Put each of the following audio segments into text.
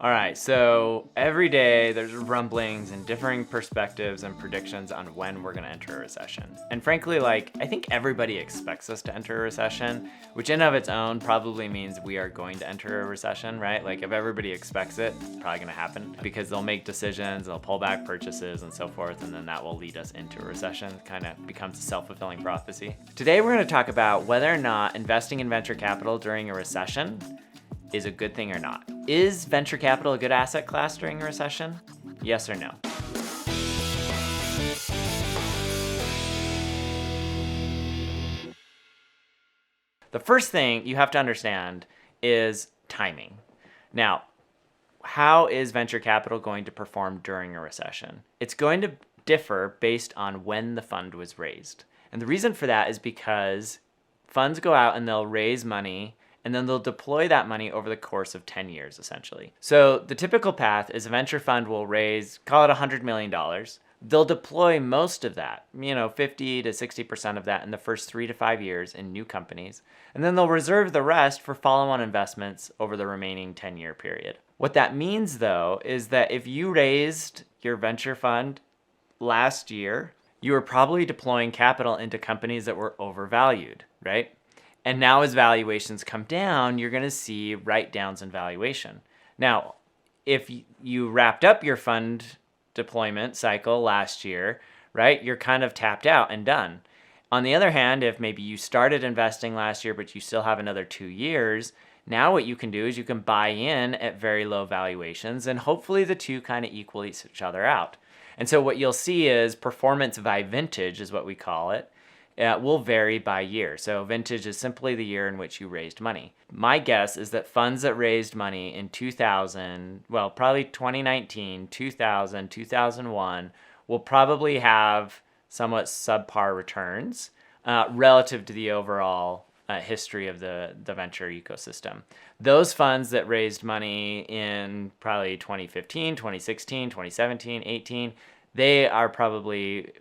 All right, so every day there's rumblings and differing perspectives and predictions on when we're going to enter a recession. And frankly, I think everybody expects us to enter a recession, which in of its own probably means we are going to enter a recession, right? Like if everybody expects it, it's probably going to happen because they'll make decisions, they'll pull back purchases and so forth, and then that will lead us into a recession. Kind of becomes a self-fulfilling prophecy. Today we're going to talk about whether or not investing in venture capital during a recession is a good thing or not. Is venture capital a good asset class during a recession? Yes or no? The first thing you have to understand is timing. Now, how is venture capital going to perform during a recession? It's going to differ based on when the fund was raised. And the reason for that is because funds go out and they'll raise money and then they'll deploy that money over the course of 10 years, essentially. So the typical path is a venture fund will raise, call it $100 million. They'll deploy most of that, 50 to 60% of that in the first 3 to 5 years in new companies. And then they'll reserve the rest for follow-on investments over the remaining 10-year period. What that means, though, is that if you raised your venture fund last year, you were probably deploying capital into companies that were overvalued, right? And now as valuations come down, you're going to see write-downs in valuation. Now, if you wrapped up your fund deployment cycle last year, right, you're kind of tapped out and done. On the other hand, if maybe you started investing last year, but you still have another 2 years, now what you can do is you can buy in at very low valuations, and hopefully the two kind of equal each other out. And so what you'll see is performance by vintage is what we call it. Will vary by year. So vintage is simply the year in which you raised money. My guess is that funds that raised money in 2000, well, probably 2019, 2000, 2001, will probably have somewhat subpar returns relative to the overall history of the venture ecosystem. Those funds that raised money in probably 2015, 2016, 2017, 18, they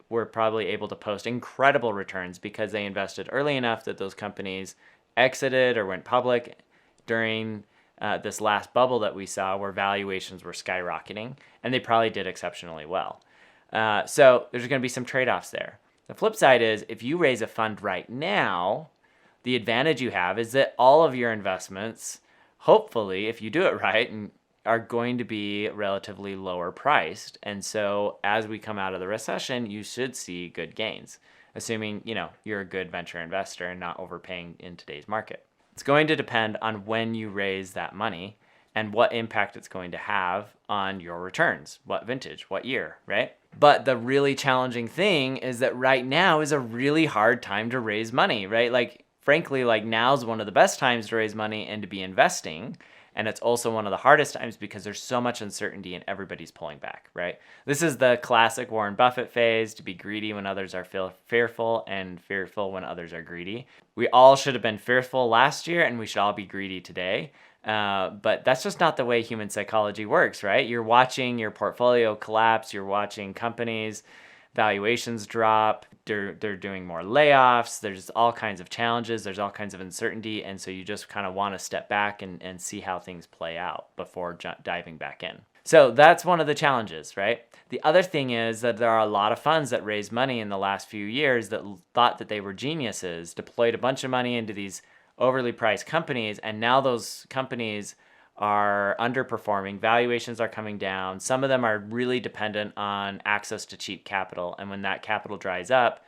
were probably able to post incredible returns because they invested early enough that those companies exited or went public during this last bubble that we saw where valuations were skyrocketing, and they probably did exceptionally well. So there's going to be some trade-offs there. The flip side is if you raise a fund right now, the advantage you have is that all of your investments, hopefully, if you do it right, are going to be relatively lower priced. And so as we come out of the recession, you should see good gains, assuming, you're a good venture investor and not overpaying in today's market. It's going to depend on when you raise that money and what impact it's going to have on your returns, what vintage, what year, right? But the really challenging thing is that right now is a really hard time to raise money, right? Frankly, now's one of the best times to raise money and to be investing. And it's also one of the hardest times because there's so much uncertainty and everybody's pulling back, right? This is the classic Warren Buffett phase, to be greedy when others are fearful and fearful when others are greedy. We all should have been fearful last year and we should all be greedy today. But that's just not the way human psychology works, right? You're watching your portfolio collapse. You're watching companies, valuations drop. They're doing more layoffs. There's all kinds of challenges. There's all kinds of uncertainty. And so you just kind of want to step back and see how things play out before diving back in. So that's one of the challenges, right? The other thing is that there are a lot of funds that raised money in the last few years that thought that they were geniuses, deployed a bunch of money into these overly priced companies, and now those companies are underperforming. Valuations are coming down. Some of them are really dependent on access to cheap capital. And when that capital dries up,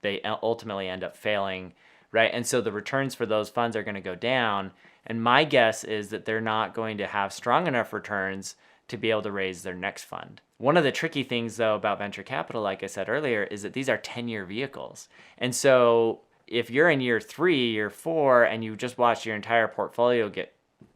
they ultimately end up failing, right? And so the returns for those funds are going to go down. And my guess is that they're not going to have strong enough returns to be able to raise their next fund. One of the tricky things, though, about venture capital, like I said earlier, is that these are 10-year vehicles. And so if you're in year 3, year 4, and you just watch your entire portfolio get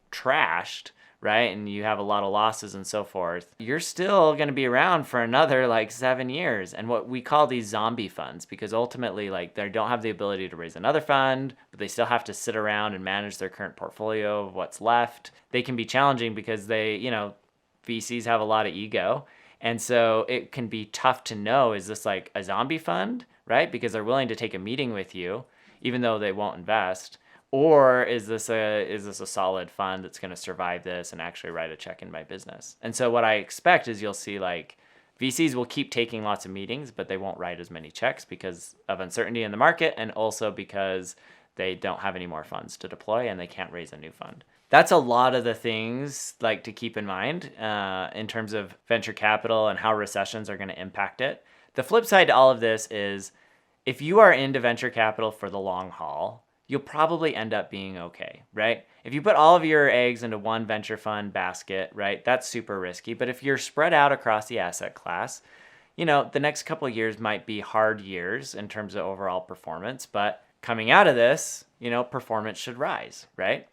trashed, right, and you have a lot of losses and so forth, you're still going to be around for another 7 years. And what we call these zombie funds, because ultimately they don't have the ability to raise another fund, but they still have to sit around and manage their current portfolio of what's left. They can be challenging because VCs have a lot of ego, and so it can be tough to know, is this a zombie fund, right? Because they're willing to take a meeting with you even though they won't invest, Or is this a solid fund that's going to survive this and actually write a check in my business? And so what I expect is you'll see like VCs will keep taking lots of meetings, but they won't write as many checks because of uncertainty in the market, and also because they don't have any more funds to deploy and they can't raise a new fund. That's a lot of the things like to keep in mind in terms of venture capital and how recessions are going to impact it. The flip side to all of this is if you are into venture capital for the long haul, you'll probably end up being okay, right? If you put all of your eggs into one venture fund basket, right, that's super risky. But if you're spread out across the asset class, the next couple of years might be hard years in terms of overall performance, but coming out of this, performance should rise, right?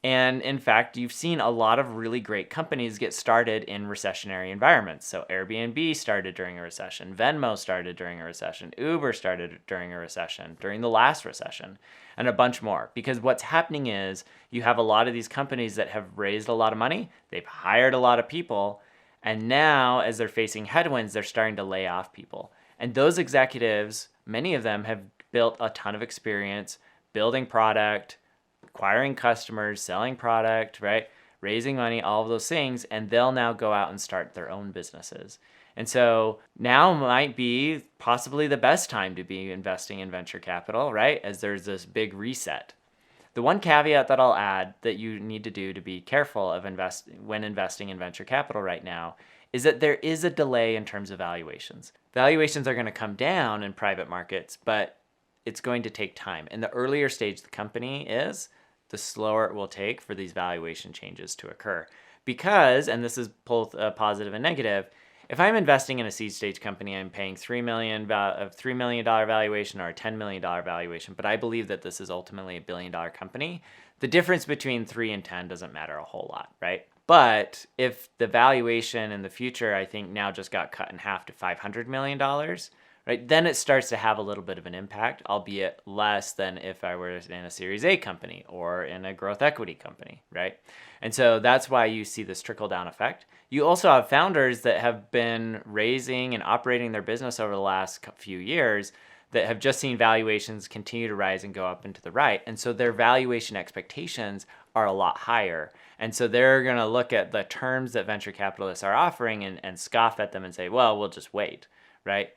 And in fact, you've seen a lot of really great companies get started in recessionary environments. So Airbnb started during a recession, Venmo started during a recession, Uber started during a recession, during the last recession, and a bunch more. Because what's happening is you have a lot of these companies that have raised a lot of money, they've hired a lot of people, and now as they're facing headwinds, they're starting to lay off people. And those executives, many of them have built a ton of experience building product, acquiring customers, selling product, right? Raising money, all of those things, and they'll now go out and start their own businesses. And so now might be possibly the best time to be investing in venture capital, right? As there's this big reset. The one caveat that I'll add that you need to do to be careful of when investing in venture capital right now is that there is a delay in terms of valuations. Valuations are going to come down in private markets, but it's going to take time. And the earlier stage the company is, the slower it will take for these valuation changes to occur. Because, and this is both a positive and negative, if I'm investing in a seed stage company, I'm paying $3 million valuation or a $10 million valuation, but I believe that this is ultimately a $1 billion company. The difference between 3 and 10 doesn't matter a whole lot, right? But if the valuation in the future, I think now just got cut in half to $500 million, right? Then it starts to have a little bit of an impact, albeit less than if I were in a Series A company or in a growth equity company, right? And so that's why you see this trickle-down effect. You also have founders that have been raising and operating their business over the last few years that have just seen valuations continue to rise and go up and to the right. And so their valuation expectations are a lot higher. And so they're going to look at the terms that venture capitalists are offering and scoff at them and say, well, we'll just wait, right?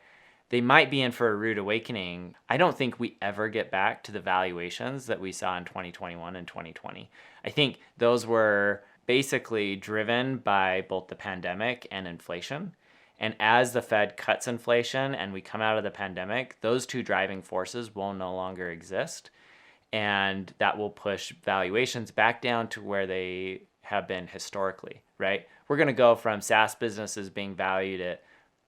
They might be in for a rude awakening. I don't think we ever get back to the valuations that we saw in 2021 and 2020. I think those were basically driven by both the pandemic and inflation. And as the Fed cuts inflation and we come out of the pandemic, those two driving forces will no longer exist. And that will push valuations back down to where they have been historically, right? We're going to go from SaaS businesses being valued at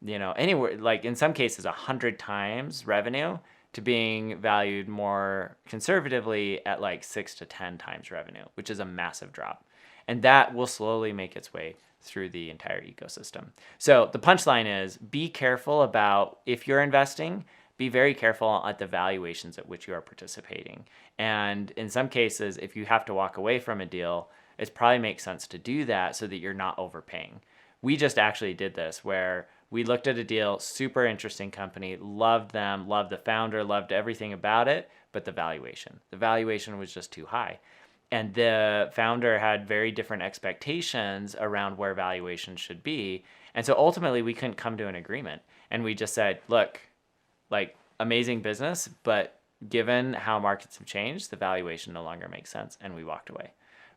anywhere, like in some cases 100 times revenue, to being valued more conservatively at like 6 to 10 times revenue, which is a massive drop. And that will slowly make its way through the entire ecosystem. So the punchline is be careful about, if you're investing, be very careful at the valuations at which you are participating. And in some cases, if you have to walk away from a deal, it probably makes sense to do that so that you're not overpaying. We just actually did this where we looked at a deal, super interesting company, loved them, loved the founder, loved everything about it, but the valuation was just too high. And the founder had very different expectations around where valuation should be. And so ultimately we couldn't come to an agreement. And we just said, look, like amazing business, but given how markets have changed, the valuation no longer makes sense. And we walked away.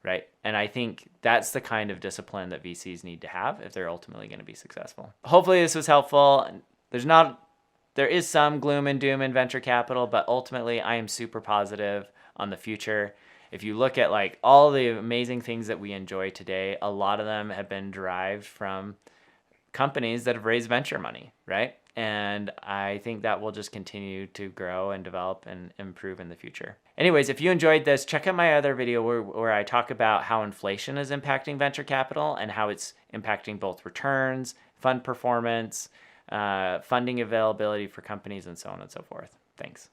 Right. And I think that's the kind of discipline that VCs need to have if they're ultimately going to be successful. Hopefully this was helpful. There is some gloom and doom in venture capital, but ultimately I am super positive on the future. If you look at like all the amazing things that we enjoy today, a lot of them have been derived from companies that have raised venture money, right? And I think that will just continue to grow and develop and improve in the future. Anyways, if you enjoyed this, check out my other video where I talk about how inflation is impacting venture capital and how it's impacting both returns, fund performance, funding availability for companies, and so on and so forth. Thanks.